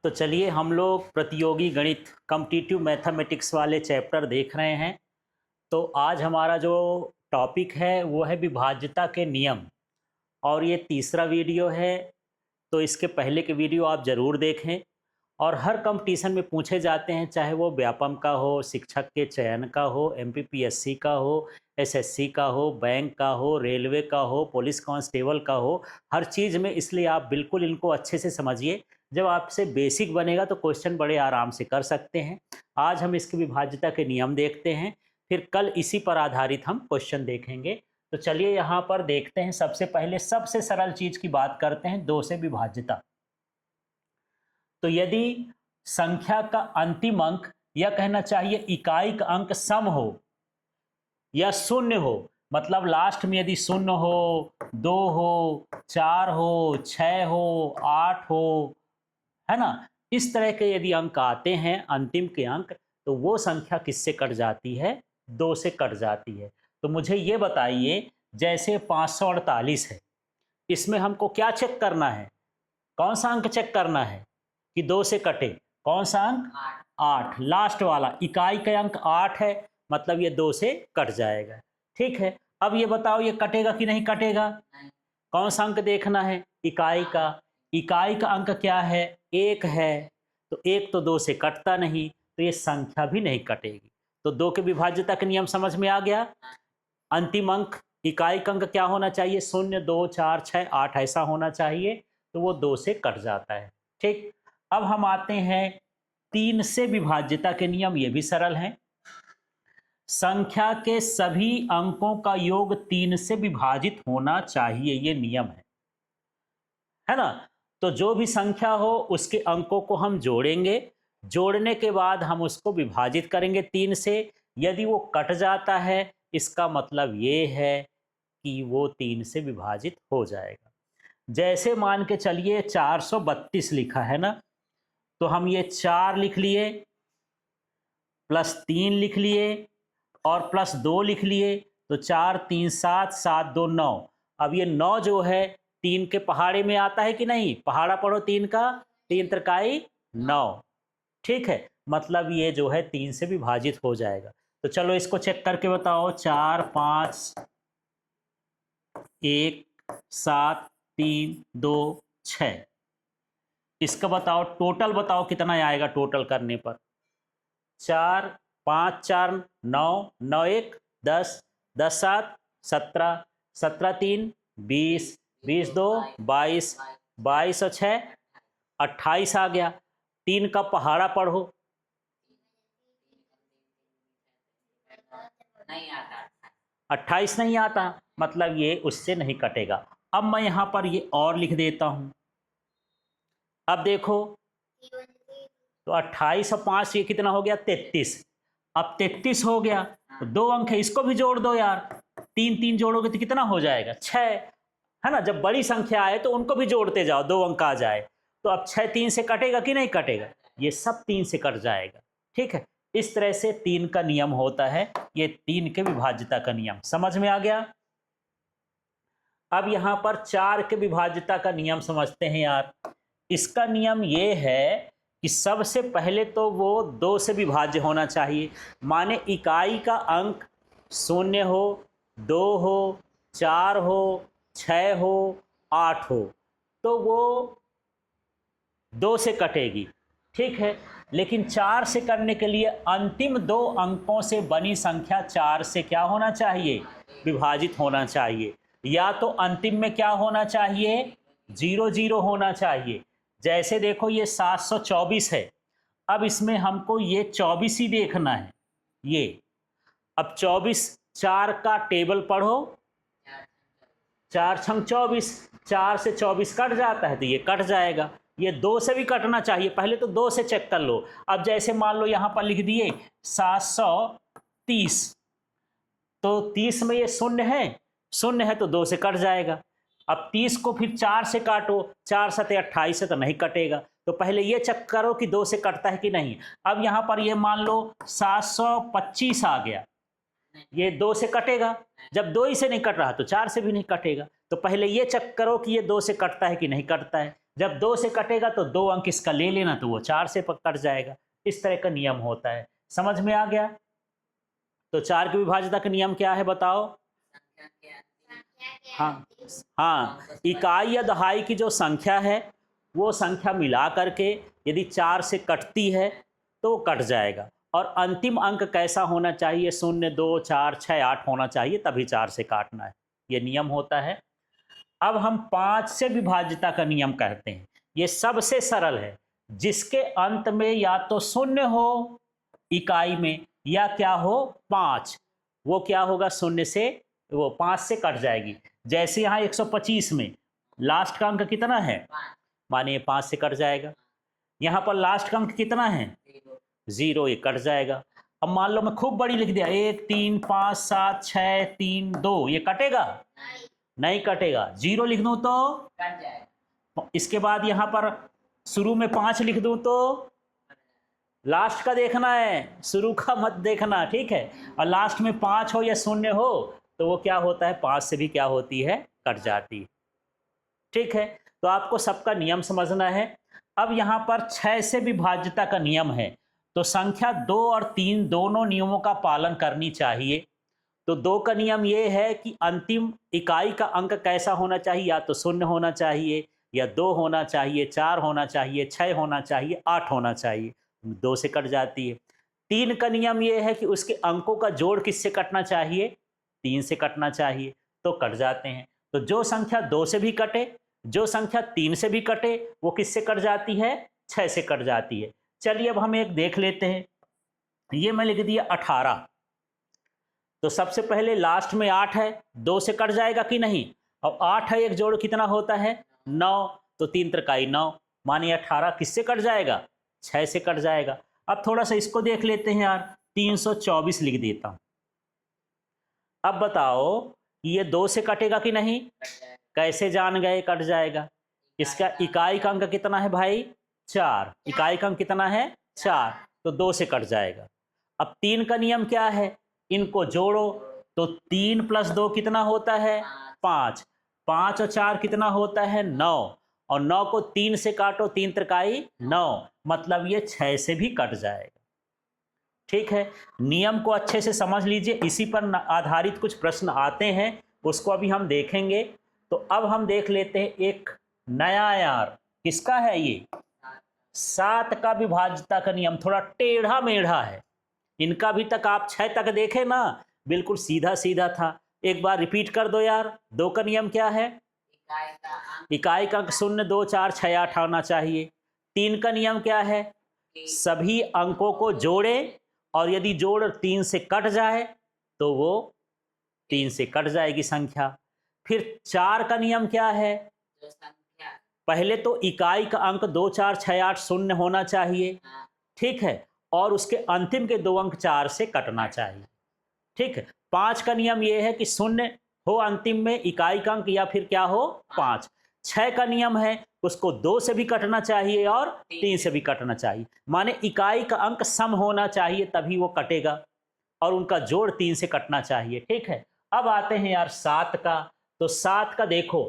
तो चलिए हम लोग प्रतियोगी गणित कॉम्पिटिटिव मैथमेटिक्स वाले चैप्टर देख रहे हैं। तो आज हमारा जो टॉपिक है वो है विभाज्यता के नियम और ये तीसरा वीडियो है। तो इसके पहले के वीडियो आप ज़रूर देखें। और हर कंपटीशन में पूछे जाते हैं, चाहे वो व्यापम का हो, शिक्षक के चयन का हो, एमपीपीएससी का हो, एसएससी का हो, बैंक का हो, रेलवे का हो, पुलिस कांस्टेबल का हो, हर चीज़ में। इसलिए आप बिल्कुल इनको अच्छे से समझिए। जब आपसे बेसिक बनेगा तो क्वेश्चन बड़े आराम से कर सकते हैं। आज हम इसकी विभाज्यता के नियम देखते हैं, फिर कल इसी पर आधारित हम क्वेश्चन देखेंगे। तो चलिए यहाँ पर देखते हैं। सबसे पहले सबसे सरल चीज़ की बात करते हैं, दो से विभाज्यता। तो यदि संख्या का अंतिम अंक, यह कहना चाहिए इकाई का अंक सम हो या शून्य हो, मतलब लास्ट में यदि शून्य हो, 2 हो, 4 हो, 6 हो, 8 हो, है ना, इस तरह के यदि अंक आते हैं अंतिम के अंक, तो वो संख्या किससे कट जाती है? 2 से कट जाती है। तो मुझे ये बताइए, जैसे 548 है, इसमें हमको क्या चेक करना है? कौन सा अंक चेक करना है कि 2 से कटे? कौन सा अंक? 8, लास्ट वाला। इकाई का अंक 8 है, मतलब ये 2 से कट जाएगा। ठीक है, अब ये बताओ ये कटेगा कि नहीं कटेगा? कौन सा अंक देखना है? इकाई का। इकाई का अंक क्या है? 1 है। तो 1 तो 2 से कटता नहीं, तो ये संख्या भी नहीं कटेगी। तो 2 के विभाज्यता का नियम समझ में आ गया। अंतिम अंक इकाई का अंक क्या होना चाहिए? 0, 2, 4, 6, 8 ऐसा होना चाहिए, तो वो 2 से कट जाता है। ठीक, अब हम आते हैं 3 से विभाज्यता के नियम। ये भी सरल है। संख्या के सभी अंकों का योग 3 से विभाजित होना चाहिए, ये नियम है ना। तो जो भी संख्या हो उसके अंकों को हम जोड़ेंगे, जोड़ने के बाद हम उसको विभाजित करेंगे 3 से। यदि वो कट जाता है, इसका मतलब ये है कि वो 3 से विभाजित हो जाएगा। जैसे मान के चलिए 432 लिखा है ना, तो हम ये 4 लिख लिए, प्लस 3 लिख लिए और प्लस 2 लिख लिए। तो 4 3 7, 7 2 9। अब ये 9 जो है 3 के पहाड़े में आता है कि नहीं? पहाड़ा पढ़ो 3 का, 3 त्रिकाई 9। ठीक है, मतलब ये जो है 3 से विभाजित हो जाएगा। तो चलो इसको चेक करके बताओ। 4 5 1 7 3 2 6। इसका बताओ टोटल, बताओ कितना आएगा टोटल करने पर? 4 5 4 9, 9 1 10, 10 7 17, 17 3 20, 20 2 22, 22 और 6 28 आ गया। 3 का पहाड़ा पढ़ो। नहीं आता। 28 नहीं आता, मतलब ये उससे नहीं कटेगा। अब मैं यहाँ पर ये और लिख देता हूँ। अब देखो, तो 28 और 5 ये कितना हो गया? 33। अब 33 हो गया, तो 2 अंक है, इसको भी जोड़ दो यार। 3 3 जोड़ोगे तो कितना हो जाएगा? 6, है ना। जब बड़ी संख्या आए तो उनको भी जोड़ते जाओ, 2 अंक आ जाए। तो अब 6 3 से कटेगा कि नहीं कटेगा? ये सब 3 से कट जाएगा। ठीक है, इस तरह से 3 का नियम होता है। ये 3 के विभाज्यता का नियम समझ में आ गया। अब यहाँ पर 4 के विभाज्यता का नियम समझते हैं यार। इसका नियम ये है कि सबसे पहले तो वो 2 से विभाज्य होना चाहिए। माने इकाई का अंक 0 हो, 2 हो, 4 हो, 6 हो, 8 हो, तो वो 2 से कटेगी। ठीक है, लेकिन 4 से करने के लिए अंतिम 2 अंकों से बनी संख्या 4 से क्या होना चाहिए? विभाजित होना चाहिए। या तो अंतिम में क्या होना चाहिए? 0 0 होना चाहिए। जैसे देखो ये 724 है, अब इसमें हमको ये 24 ही देखना है। ये अब 24, 4 का टेबल पढ़ो। 4 छंग 24, 4 से 24 कट जाता है तो ये कट जाएगा। ये 2 से भी कटना चाहिए, पहले तो 2 से चेक कर लो। अब जैसे मान लो यहाँ पर लिख दिए 730, तो 30 में ये शून्य है तो 2 से कट जाएगा। अब 30 को फिर 4 से काटो, 4 7 28 से तो नहीं कटेगा। तो पहले ये चेक करो कि 2 से कटता है कि नहीं। अब यहाँ पर ये मान लो 725 आ गया, ये 2 से कटेगा। जब 2 ही से नहीं कट रहा तो 4 से भी नहीं कटेगा। तो पहले ये चेक करो कि ये 2 से कटता है कि नहीं कटता है। जब 2 से कटेगा तो 2 अंक इसका ले लेना, तो वो 4 से कट जाएगा। इस तरह का नियम होता है। समझ में आ गया? तो 4 की विभाज्यता का नियम क्या है बताओ? हाँ हाँ, इकाई या दहाई की जो संख्या है वो संख्या मिला करके यदि 4 से कटती है तो वो कट जाएगा। और अंतिम अंक कैसा होना चाहिए? 0, 2, 4, 6, 8 होना चाहिए, तभी 4 से काटना है। ये नियम होता है। अब हम 5 से विभाज्यता का नियम कहते हैं। ये सबसे सरल है, जिसके अंत में या तो 0 हो इकाई में या क्या हो 5, वो क्या होगा? 0 से वो 5 से कट जाएगी। जैसे यहाँ 125 में लास्ट का अंक कितना है? मानिए 5 से कट जाएगा। यहाँ पर लास्ट का अंक कितना है? 0, ये कट जाएगा। अब मान लो मैं खूब बड़ी लिख दिया 1, 3, 5, 7, 6, 3, 2, ये कटेगा? नहीं कटेगा। 0 लिख दूं तो कट जाएगा। इसके बाद यहाँ पर शुरू में 5 लिख दूं तो लास्ट का देखना है, शुरू का मत देखना, ठीक है? और लास्ट में 5 हो या 0 हो तो वो क्या होता है? 5 से भी क्या होती है? कट जाती है। ठीक है, तो आपको सबका नियम समझना है। अब यहाँ पर 6 से विभाज्यता का नियम है, तो संख्या 2 और 3 दोनों नियमों का पालन करनी चाहिए। तो 2 का नियम ये है कि अंतिम इकाई का अंक कैसा होना चाहिए? या तो 0 होना चाहिए, या 2 होना चाहिए, 4 होना चाहिए, 6 होना चाहिए, 8 होना चाहिए। 2 से कट जाती है। 3 का नियम ये है कि उसके अंकों का जोड़ किससे कटना चाहिए? 3 से कटना चाहिए, तो कट जाते हैं। तो जो संख्या 2 से भी कटे, जो संख्या 3 से भी कटे, वो किससे कट जाती है? 6 से कट जाती है। चलिए अब हम एक देख लेते हैं। ये मैं लिख दिया 18, तो सबसे पहले लास्ट में 8 है, 2 से कट जाएगा कि नहीं? अब 8 है, एक जोड़ कितना होता है? 9, तो 3 त्रिकाई 9, मानिए 18 किससे कट जाएगा? 6 से कट जाएगा। अब थोड़ा सा इसको देख लेते हैं यार, 324 लिख देता हूं। अब बताओ ये 2 से कटेगा कि नहीं? कैसे जान गए कट जाएगा? इसका इकाई का अंक कितना है भाई? 4। इकाई का अंक कितना है? 4, तो 2 से कट जाएगा। अब 3 का नियम क्या है? इनको जोड़ो, तो 3 + 2 कितना होता है? 5। 5 और 4 कितना होता है? 9। और 9 को 3 से काटो, 3 त्रिकाई 9, मतलब ये 6 से भी कट जाएगा। ठीक है, नियम को अच्छे से समझ लीजिए। इसी पर आधारित कुछ प्रश्न आते हैं, उसको अभी हम देखेंगे। तो अब हम देख लेते हैं एक नया यार, किसका है ये? 7 का विभाज्यता का नियम। थोड़ा टेढ़ा मेढ़ा है, इनका अभी तक आप 6 तक देखे ना, बिल्कुल सीधा सीधा था। एक बार रिपीट कर दो यार। 2 का नियम क्या है? इकाई का अंक 0, 2, 4, 6, 8 आना चाहिए। 3 का नियम क्या है? सभी अंकों को जोड़े, और यदि जोड़ 3 से कट जाए तो वो 3 से कट जाएगी संख्या। फिर 4 का नियम क्या है? पहले तो इकाई का अंक 2, 4, 6, 8, 0 होना चाहिए, ठीक है, और उसके अंतिम के 2 अंक 4 से कटना चाहिए। ठीक है। 5 का नियम यह है कि 0 हो अंतिम में इकाई का अंक, या फिर क्या हो? 5। 6 का नियम है उसको 2 से भी कटना चाहिए और 3 से भी कटना चाहिए, माने इकाई का अंक सम होना चाहिए तभी वो कटेगा, और उनका जोड़ 3 से कटना चाहिए। ठीक है। अब आते हैं यार 7 का। तो 7 का देखो,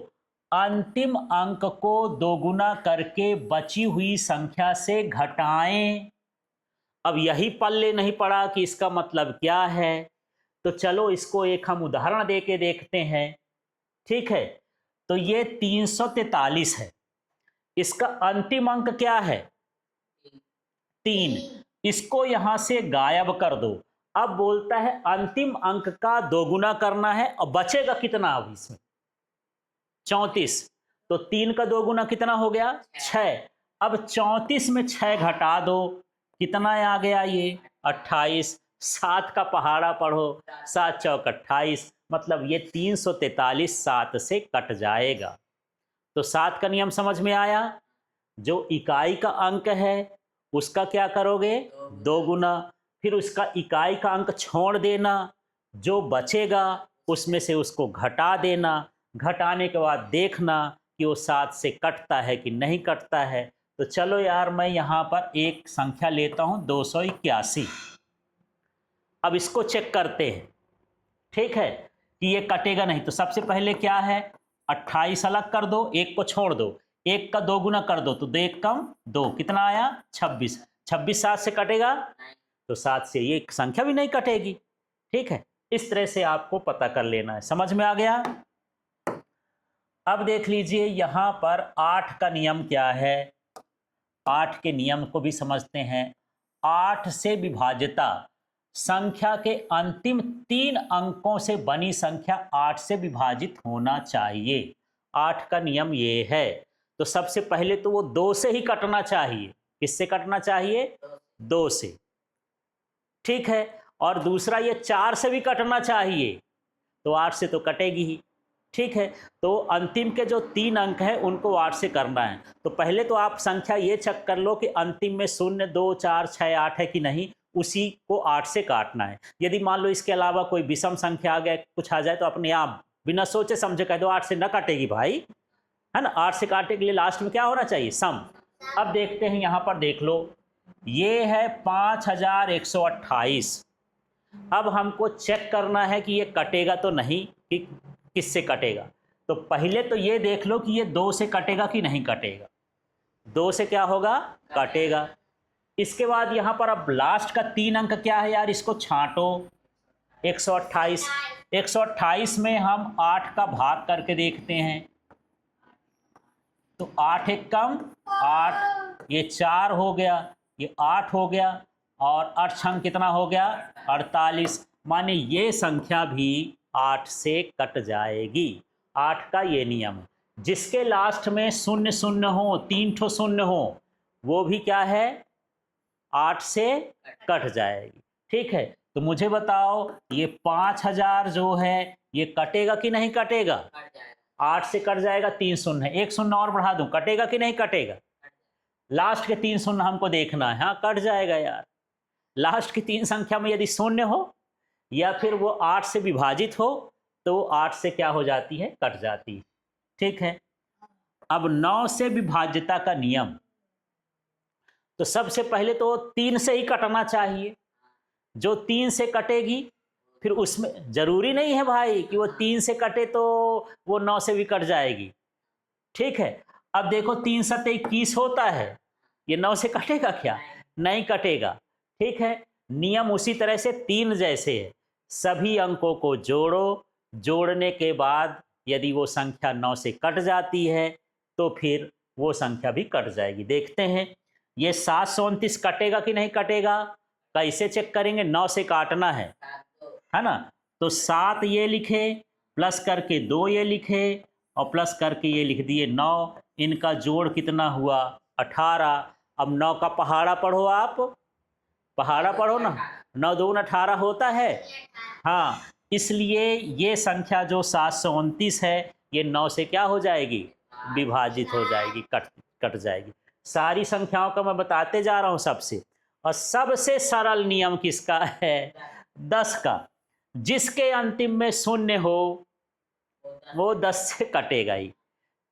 अंतिम अंक को दोगुना करके बची हुई संख्या से घटाएं। अब यही पल्ले नहीं पड़ा कि इसका मतलब क्या है, तो चलो इसको एक हम उदाहरण देके देखते हैं। ठीक है, तो ये 343 है, इसका अंतिम अंक क्या है? 3। इसको यहां से गायब कर दो। अब बोलता है अंतिम अंक का दोगुना करना है, और बचेगा कितना अब इसमें? 34। तो 3 का दोगुना कितना हो गया? 6। अब 34 में 6 घटा दो, कितना आ गया ये? 28। 7 का पहाड़ा पढ़ो, 7 चौक 28, मतलब ये 343 7 से कट जाएगा। तो 7 का नियम समझ में आया। जो इकाई का अंक है उसका क्या करोगे? दोगुना, फिर उसका इकाई का अंक छोड़ देना, जो बचेगा उसमें से उसको घटा देना, घटाने के बाद देखना कि वो 7 से कटता है कि नहीं कटता है। तो चलो यार मैं यहाँ पर एक संख्या लेता हूँ 281। अब इसको चेक करते हैं, ठीक है, कि ये कटेगा नहीं। तो सबसे पहले क्या है? 28 अलग कर दो, एक को छोड़ दो, 1 का 2 गुना कर दो तो 2 1 कम 2, कितना आया 26। 26 7 से कटेगा तो 7 से ये संख्या भी नहीं कटेगी। ठीक है, इस तरह से आपको पता कर लेना है। समझ में आ गया? अब देख लीजिए यहाँ पर 8 का नियम क्या है। 8 के नियम को भी समझते हैं। 8 से विभाज्यता संख्या के अंतिम 3 अंकों से बनी संख्या 8 से विभाजित होना चाहिए। 8 का नियम ये है। तो सबसे पहले तो वो 2 से ही कटना चाहिए। किससे कटना चाहिए? 2 से। ठीक है, और दूसरा ये 4 से भी कटना चाहिए, तो 8 से तो कटेगी ही। ठीक है, तो अंतिम के जो 3 अंक हैं उनको 8 से करना है। तो पहले तो आप संख्या ये चेक कर लो कि अंतिम में 0 2 4 6 8 है कि नहीं, उसी को 8 से काटना है। यदि मान लो इसके अलावा कोई विषम संख्या आ गया, कुछ आ जाए, तो अपने आप बिना सोचे समझे कह दो 8 से न काटेगी भाई, है ना। 8 से काटने के लिए लास्ट में क्या होना चाहिए? सम। अब देखते हैं, यहाँ पर देख लो, ये है 5128। अब हमको चेक करना है कि ये कटेगा तो नहीं, कि किससे कटेगा। तो पहले तो ये देख लो कि ये 2 से कटेगा कि नहीं कटेगा। 2 से क्या होगा? कटेगा। इसके बाद यहाँ पर अब लास्ट का 3 अंक क्या है यार, इसको छांटो। 128। 128 में हम 8 का भाग करके देखते हैं, तो 8 एक कम 8, ये 4 हो गया, ये 8 हो गया, और 8 छंग कितना हो गया? 48। माने ये संख्या भी 8 से कट जाएगी। 8 का ये नियम है। जिसके लास्ट में 0 0 हो, 3 ठो 0 हो, वो भी क्या है? 8 से कट जाएगी। ठीक है, तो मुझे बताओ ये 5000 जो है ये कटेगा कि नहीं कटेगा? 8 से कट जाएगा, 3 शून्य है, 1 शून्य और बढ़ा दूं, कटेगा कि नहीं कटेगा? लास्ट के 3 शून्य हमको देखना है। हाँ, कट जाएगा यार। लास्ट की 3 संख्या में यदि शून्य हो या फिर वो 8 से विभाजित हो, तो 8 से क्या हो जाती है? कट जाती है। ठीक है, अब 9 से विभाज्यता का नियम। तो सबसे पहले तो 3 से ही कटना चाहिए। जो 3 से कटेगी, फिर उसमें जरूरी नहीं है भाई कि वो 3 से कटे तो वो 9 से भी कट जाएगी। ठीक है, अब देखो 3 7 21 होता है, ये 9 से कटेगा क्या? नहीं कटेगा। ठीक है, नियम उसी तरह से 3 जैसे है। सभी अंकों को जोड़ो, जोड़ने के बाद यदि वो संख्या 9 से कट जाती है तो फिर वो संख्या भी कट जाएगी। देखते हैं ये 729 कटेगा कि नहीं कटेगा। कैसे चेक करेंगे? 9 से काटना है ना। तो 7 ये लिखे, प्लस करके 2 ये लिखे, और प्लस करके ये लिख दिए 9। इनका जोड़ कितना हुआ? 18। अब 9 का पहाड़ा पढ़ो, आप पहाड़ा पढ़ो ना। 9 दून 18 होता है। हाँ, इसलिए ये संख्या जो 729 है, ये 9 से क्या हो जाएगी? विभाजित हो जाएगी, कट जाएगी। सारी संख्याओं का मैं बताते जा रहा हूं सबसे। और सबसे सरल नियम किसका है? 10 का। जिसके अंतिम में शून्य हो वो 10 से कटेगा ही।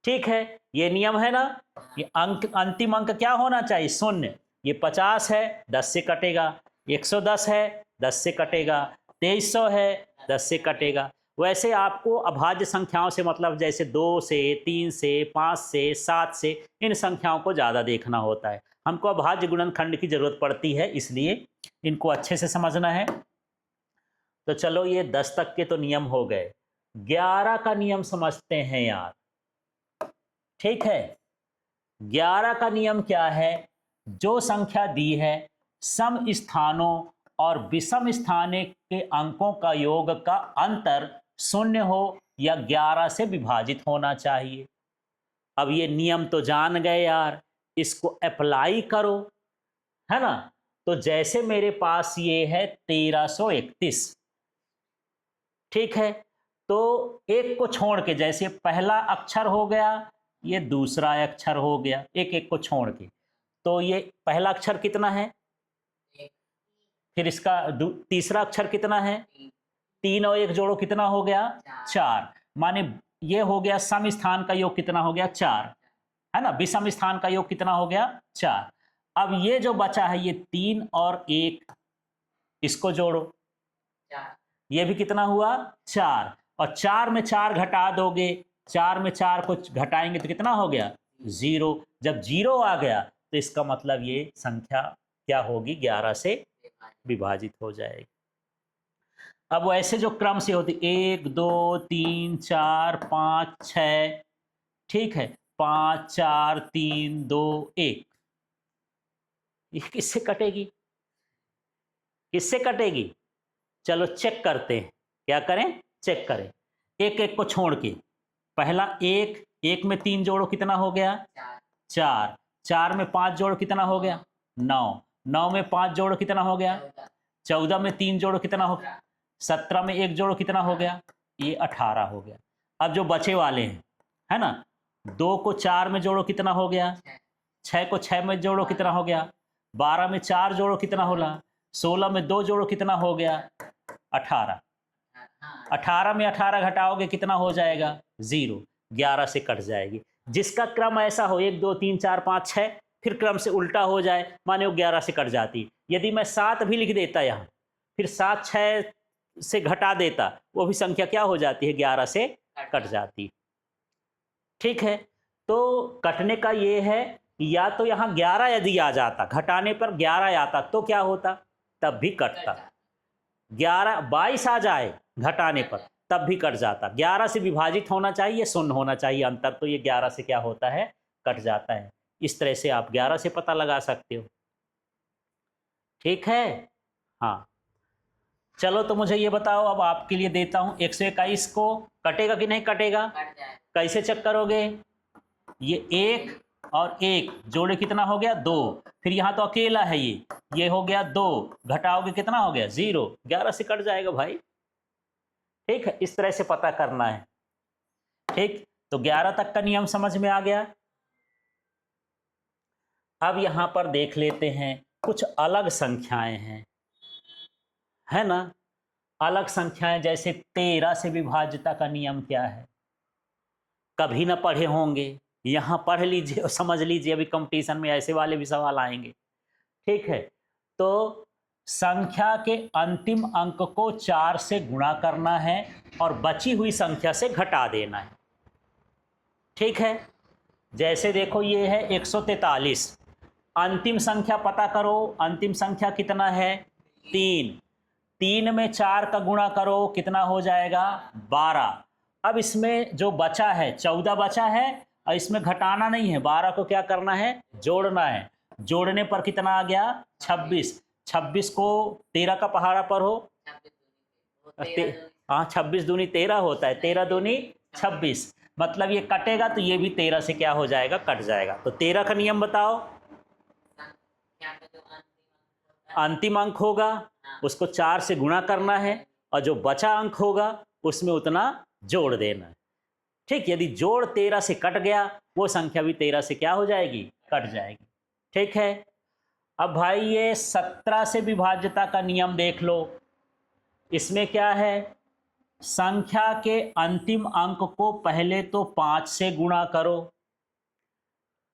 ठीक है, ये नियम है ना। ये अंक, अंतिम अंक क्या होना चाहिए? शून्य। ये 50 है, 10 से कटेगा। 110 है, 10 से कटेगा। 2300 है, 10 से कटेगा। वैसे आपको अभाज्य संख्याओं से मतलब जैसे 2 से, 3 से, 5 से, 7 से, इन संख्याओं को ज़्यादा देखना होता है। हमको अभाज्य गुणनखंड की जरूरत पड़ती है, इसलिए इनको अच्छे से समझना है। तो चलो, ये 10 तक के तो नियम हो गए। 11 का नियम समझते हैं यार। ठीक है, 11 का नियम क्या है? जो संख्या दी है, सम स्थानों और विषम स्थाने के अंकों का योग का अंतर 0 हो या 11 से विभाजित होना चाहिए। अब ये नियम तो जान गए यार, इसको अप्लाई करो, है ना। तो जैसे मेरे पास ये है 1331। ठीक है, तो एक को छोड़ के, जैसे पहला अक्षर हो गया, ये दूसरा अक्षर हो गया, एक एक को छोड़ के, तो ये पहला अक्षर कितना है? फिर इसका तीसरा अक्षर कितना है? 3 और 1 जोड़ो, कितना हो गया? 4। माने ये हो गया सम स्थान का योग कितना हो गया? 4, है ना। विषम स्थान का योग कितना हो गया? 4। अब ये जो बचा है, ये 3 और 1, इसको जोड़ो, ये भी कितना हुआ? 4। और 4 में 4 घटा दोगे, 4 में 4 को घटाएंगे तो कितना हो गया? 0। जब 0 आ गया तो इसका मतलब ये संख्या क्या होगी, 11 से विभाजित हो जाएगी। अब वैसे जो क्रम से होती 1 2 3 4 5 6, ठीक है, 5 4 3 2 1, ये किससे कटेगी, किससे कटेगी? चलो चेक करते हैं, क्या करें, चेक करें एक एक को छोड़ के। पहला एक, एक में 3 जोड़ो कितना हो गया, 4, 4 में 5 जोड़ो कितना हो गया, 9, 9 में 5 जोड़ो कितना हो गया, 14 में 3 जोड़ो कितना हो गया, 17 में 1 जोड़ो कितना हो गया, ये 18 हो गया। अब जो बचे वाले हैं, है ना, 2 को 4 में जोड़ो कितना हो गया, 6 को 6 में जोड़ो कितना हो गया, 12 में 4 जोड़ो कितना होला, 16 में 2 जोड़ो कितना हो गया, 18। 18 में 18 घटाओगे कितना हो जाएगा, 0, 11 से कट जाएगी। जिसका क्रम ऐसा हो 1 2 3 4 5 6, फिर क्रम से उल्टा हो जाए, माने वो 11 से कट जाती। यदि मैं 7 भी लिख देता यहाँ, फिर 7 6 से घटा देता, वो भी संख्या क्या हो जाती है, 11 से कट जाती। ठीक है, तो कटने का ये है, या तो यहाँ 11 यदि आ जाता, घटाने पर 11 आता तो क्या होता, तब भी कटता। 11 22 आ जाए घटाने पर तब भी कट जाता। 11 से विभाजित होना चाहिए, शून्य होना चाहिए अंतर, तो ये 11 से क्या होता है, कट जाता है। इस तरह से आप 11 से पता लगा सकते हो। ठीक है, हाँ चलो तो मुझे ये बताओ, अब आपके लिए देता हूं 121 को कटेगा कि नहीं कटेगा, कैसे चेक करोगे, ये 1 और 1 जोड़े कितना हो गया, 2, फिर यहाँ तो अकेला है, ये हो गया 2, घटाओगे कितना हो गया, 0, 11 से कट जाएगा भाई। ठीक है, इस तरह से पता करना है। ठीक, तो 11 तक का नियम समझ में आ गया। अब यहां पर देख लेते हैं कुछ अलग संख्याएं हैं, है ना, अलग संख्याएं जैसे 13 से विभाज्यता का नियम क्या है, कभी ना पढ़े होंगे, यहां पढ़ लीजिए और समझ लीजिए, अभी कंपटीशन में ऐसे वाले भी सवाल आएंगे। ठीक है, तो संख्या के अंतिम अंक को 4 से गुणा करना है और बची हुई संख्या से घटा देना है। ठीक है, जैसे देखो ये है 143, अंतिम संख्या पता करो, अंतिम संख्या कितना है, 3, 3 में 4 का गुणा करो कितना हो जाएगा, 12। अब इसमें जो बचा है 14 बचा है, और इसमें घटाना नहीं है, 12 को क्या करना है, जोड़ना है। जोड़ने पर कितना आ गया, 26, 26 को 13 का पहाड़ा पर हो, हाँ 26 दूनी 13 होता है, 13 दूनी 26, मतलब ये कटेगा तो ये भी 13 से क्या हो जाएगा, कट जाएगा। तो 13 का नियम बताओ, अंतिम अंक होगा उसको 4 से गुणा करना है और जो बचा अंक होगा उसमें उतना जोड़ देना है। ठीक, यदि जोड़ 13 से कट गया, वो संख्या भी 13 से क्या हो जाएगी, कट जाएगी। ठीक है, अब भाई ये 17 से विभाज्यता का नियम देख लो, इसमें क्या है, संख्या के अंतिम अंक को पहले तो 5 से गुणा करो,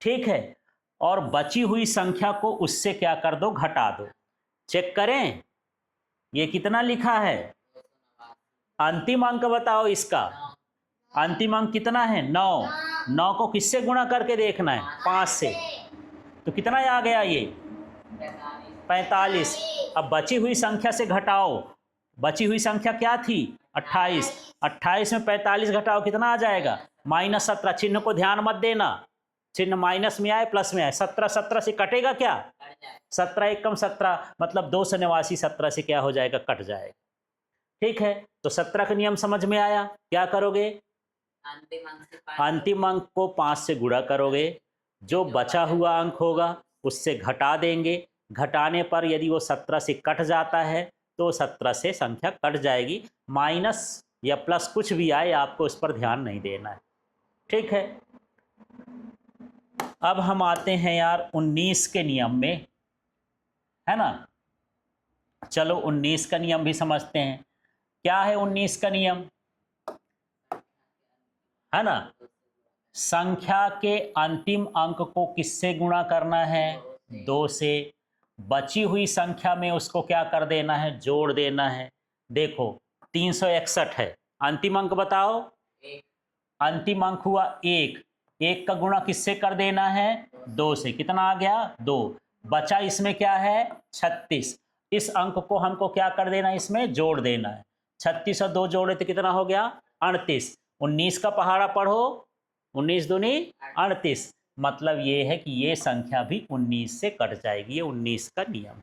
ठीक है, और बची हुई संख्या को उससे क्या कर दो, घटा दो। चेक करें, ये कितना लिखा है, अंतिम अंक बताओ इसका, अंतिम अंक कितना है, 9, 9 को किससे गुणा करके देखना है, 5 से, तो कितना आ गया ये, 45। अब बची हुई संख्या से घटाओ, बची हुई संख्या क्या थी, 28, 28 में 45 घटाओ कितना आ जाएगा, -17। चिन्ह को ध्यान मत देना, चिन्ह माइनस में आए प्लस में आए, 17 17 से कटेगा क्या, 17 एकम 17, मतलब 289 17 से क्या हो जाएगा, कट जाएगा। ठीक है, तो 17 का नियम समझ में आया, क्या करोगे, अंतिम अंक को 5 से गुणा करोगे, जो बचा हुआ अंक होगा उससे घटा देंगे, घटाने पर यदि वो 17 से कट जाता है तो 17 से संख्या कट जाएगी, माइनस या प्लस कुछ भी आए आपको उस पर ध्यान नहीं देना है। ठीक है, अब हम आते हैं यार 19 के नियम में, है ना, चलो 19 का नियम भी समझते हैं। क्या है 19 का नियम, है ना, संख्या के अंतिम अंक को किससे गुणा करना है, 2 से, बची हुई संख्या में उसको क्या कर देना है, जोड़ देना है। देखो 361 है, अंतिम अंक बताओ, अंतिम अंक हुआ 1, 1 का गुणा किससे कर देना है? 2 से। कितना आ गया? 2। बचा इसमें क्या है? 36। इस अंक को हमको क्या कर देना है? इसमें जोड़ देना है। 36 और 2 जोड़े तो कितना हो गया? 38। 19 का पहाड़ा पढ़ो, 19 दूनी 38। मतलब ये है कि ये संख्या भी 19 से कट जाएगी। ये 19 का नियम।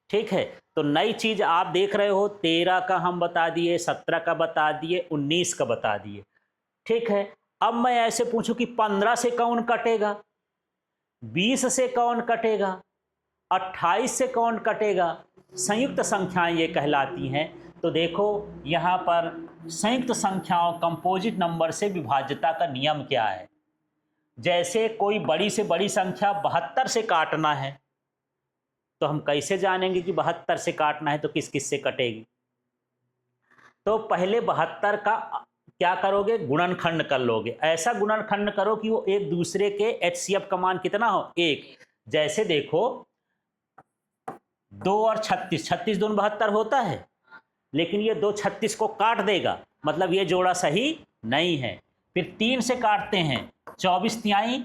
ठीक है, तो नई चीज आप देख रहे हो, 13 का हम बता दिए, 17 का बता दिए, 19 का बता दिए। ठीक है, अब मैं ऐसे पूछूं कि 15 से कौन कटेगा, 20 से कौन कटेगा, 28 से कौन कटेगा? संयुक्त संख्याएं ये कहलाती हैं। तो देखो यहां पर संयुक्त संख्याओं, कंपोजिट नंबर से विभाज्यता का नियम क्या है। जैसे कोई बड़ी से बड़ी संख्या 72 से काटना है, तो हम कैसे जानेंगे कि 72 से काटना है तो किस किस से कटेगी? तो पहले 72 का क्या करोगे? गुणनखंड कर लोगे। ऐसा गुणनखंड करो कि वो एक दूसरे के एचसीएफ का मान कितना हो? 1। जैसे देखो 2 और 36, 36 दूनी 72 होता है, लेकिन ये 2 36 को काट देगा, मतलब ये जोड़ा सही नहीं है। फिर 3 से काटते हैं, 24 तिहाई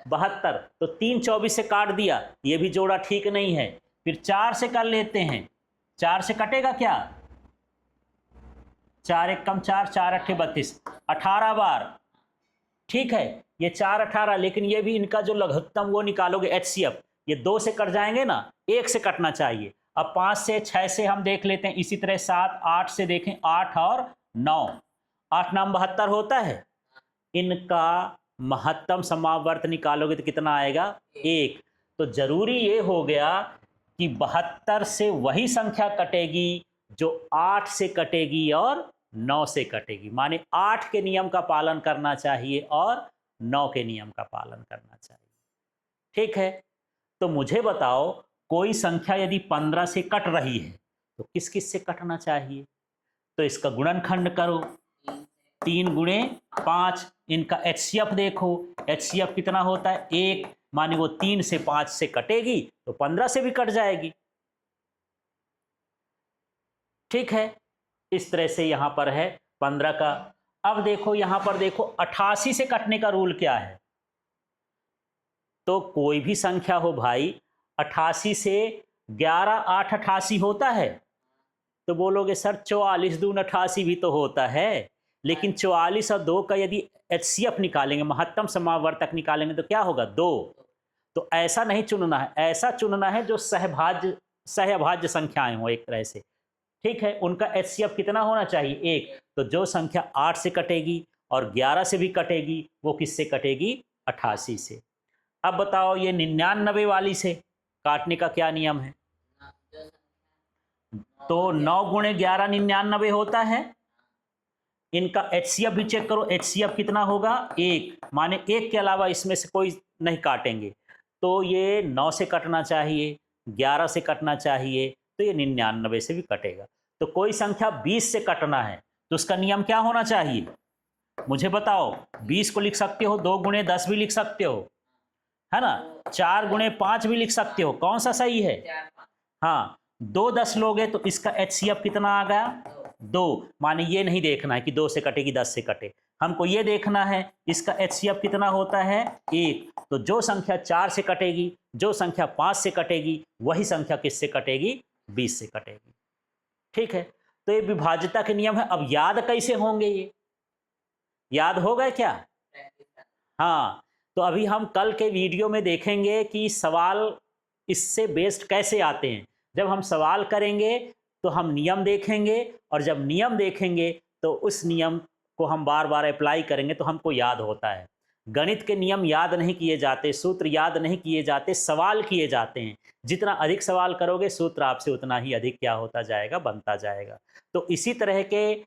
72, तो 3 24 से काट दिया, ये भी जोड़ा ठीक नहीं है। फिर 4 से कर लेते हैं, 4 से कटेगा क्या? 4 एक कम 4, 4 अट्ठे 32, 18 बार। ठीक है, ये 4 18, लेकिन ये भी इनका जो लघुत्तम वो निकालोगे एचसीएफ, ये 2 से कट जाएंगे ना, 1 से कटना चाहिए। अब 5 से 6 से हम देख लेते हैं, इसी तरह 7 8 से देखें, 8 और 9, 8 नाम 72 होता है। इनका महत्तम समावर्त निकालोगे तो कितना आएगा? 1। तो जरूरी ये हो गया कि 72 से वही संख्या कटेगी जो 8 से कटेगी और 9 से कटेगी। माने 8 के नियम का पालन करना चाहिए और 9 के नियम का पालन करना चाहिए। ठीक है, तो मुझे बताओ कोई संख्या यदि 15 से कट रही है तो किस किस से कटना चाहिए? तो इसका गुणनखंड करो, 3 गुणे 5। इनका एचसीएफ देखो, एचसीएफ कितना होता है? 1। माने वो 3 से 5 से कटेगी तो 15 से भी कट जाएगी। ठीक है, इस तरह से यहां पर है 15 का। अब देखो यहां पर देखो 88 से कटने का रूल क्या है। तो कोई भी संख्या हो भाई, 88 से 11 8 88 होता है। तो बोलोगे सर 44 दून 88 भी तो होता है, लेकिन 44 और 2 का यदि एचसीएफ निकालेंगे, महत्तम समावर्तक निकालेंगे, तो क्या होगा? 2। तो ऐसा नहीं चुनना है, ऐसा चुनना है जो सहअभाज्य संख्याएं हो एक तरह से। ठीक है, उनका एचसीएफ कितना होना चाहिए? 1। तो जो संख्या 8 से कटेगी और 11 से भी कटेगी, वो किससे कटेगी? 88 से। अब बताओ ये 99 वाली से काटने का क्या नियम है? तो 9 गुणे 11 99 होता है। इनका एचसीएफ भी चेक करो, एचसीएफ कितना होगा? 1। माने 1 के अलावा इसमें से कोई नहीं काटेंगे, तो ये 9 से कटना चाहिए, 11 से कटना चाहिए, तो ये 99 से भी कटेगा। तो कोई संख्या 20 से कटना है तो उसका नियम क्या होना चाहिए? मुझे बताओ। 20 को लिख सकते हो 2 गुणे 10 भी लिख सकते हो, है ना, 4 गुणे 5 भी लिख सकते हो। कौन सा सही है? हाँ, 2 10 लोगे तो इसका एचसीएफ कितना आ गया? 2। माने ये नहीं देखना है कि 2 से कटेगी 10 से कटे, हमको ये देखना है इसका एचसीएफ कितना होता है? 1। तो जो संख्या 4 से कटेगी, जो संख्या 5 से कटेगी, वही संख्या किससे कटेगी? 20 से कटेगी। ठीक है, तो ये विभाज्यता के नियम है। अब याद कैसे होंगे ये? याद हो गए क्या? हाँ, तो अभी हम कल के वीडियो में देखेंगे कि सवाल इससे बेस्ड कैसे आते हैं। जब हम सवाल करेंगे तो हम नियम देखेंगे, और जब नियम देखेंगे तो उस नियम को हम बार बार अप्लाई करेंगे तो हमको याद होता है। गणित के नियम याद नहीं किए जाते, सूत्र याद नहीं किए जाते, सवाल किए जाते हैं। जितना अधिक सवाल करोगे सूत्र आपसे उतना ही अधिक क्या होता जाएगा? बनता जाएगा। तो इसी तरह के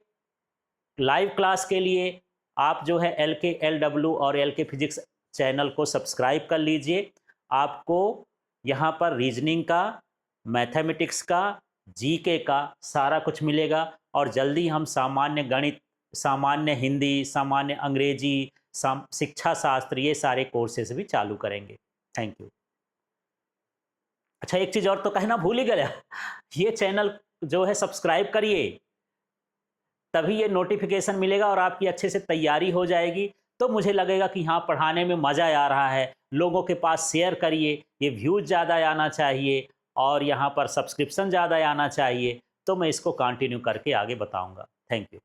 लाइव क्लास के लिए आप जो है LKLW और LK फिजिक्स चैनल को सब्सक्राइब कर लीजिए। आपको यहाँ पर रीजनिंग का, मैथमेटिक्स का, जीके का सारा कुछ मिलेगा। और जल्दी हम सामान्य गणित, सामान्य हिंदी, सामान्य अंग्रेजी, शिक्षा शास्त्र, ये सारे कोर्सेज भी चालू करेंगे। Thank you. अच्छा, एक चीज़ और तो कहना भूल ही गया, ये चैनल जो है सब्सक्राइब करिए, तभी ये नोटिफिकेशन मिलेगा और आपकी अच्छे से तैयारी हो जाएगी। तो मुझे लगेगा कि हाँ, पढ़ाने में मज़ा आ रहा है, लोगों के पास शेयर करिए, ये व्यूज़ ज़्यादा आना चाहिए और यहाँ पर सब्सक्रिप्शन ज़्यादा आना चाहिए, तो मैं इसको कंटिन्यू करके आगे बताऊँगा। Thank you.